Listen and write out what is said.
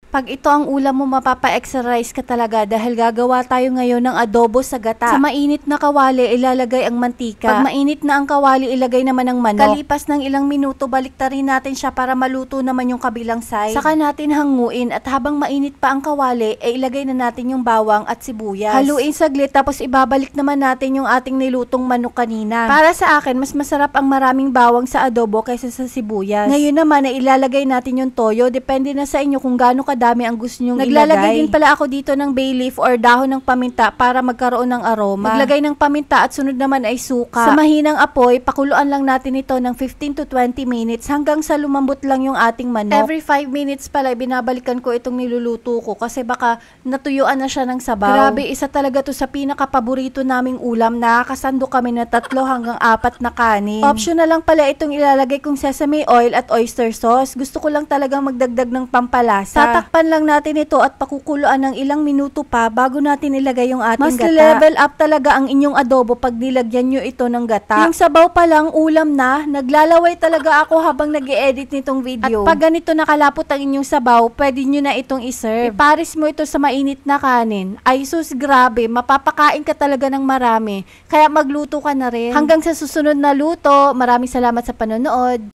Pag ito ang ulam mo, mapapa-exercise ka talaga dahil gagawa tayo ngayon ng adobo sa gata. Sa mainit na kawali, ilalagay ang mantika. Pag mainit na ang kawali, ilagay naman ang manok. Kalipas ng ilang minuto, baliktarin natin siya para maluto naman yung kabilang side. Saka natin hanguin at habang mainit pa ang kawali, ilagay na natin yung bawang at sibuyas. Haluin saglit tapos ibabalik naman natin yung ating nilutong manok kanina. Para sa akin, mas masarap ang maraming bawang sa adobo kaysa sa sibuyas. Ngayon naman, ilalagay natin yung toyo. Depende na sa inyo kung gaano dami ang gusto nyong ilagay. Naglalagay din pala ako dito ng bay leaf or dahon ng paminta para magkaroon ng aroma. Naglagay ng paminta at sunod naman ay suka. Sa mahinang apoy, pakuluan lang natin ito ng 15 to 20 minutes hanggang sa lumambot lang yung ating manok. Every 5 minutes pala, binabalikan ko itong niluluto ko kasi baka natuyuan na siya ng sabaw. Grabe, isa talaga to sa pinaka-paborito naming ulam. Nakakasando kami na 3 hanggang 4 na kanin. Optional lang pala itong ilalagay kong sesame oil at oyster sauce. Gusto ko lang talagang magdagdag ng pampalasa. Takpan lang natin ito at pakukuluan ng ilang minuto pa bago natin ilagay yung ating gata. Mas level up talaga ang inyong adobo pag nilagyan nyo ito ng gata. Yung sabaw pa lang, ulam na. Naglalaway talaga ako habang nag-i-edit nitong video. At pag ganito nakalapot ang inyong sabaw, pwede nyo na itong iserve. Iparis mo ito sa mainit na kanin. Ay sus, grabe. Mapapakain ka talaga ng marami. Kaya magluto ka na rin. Hanggang sa susunod na luto. Maraming salamat sa panonood.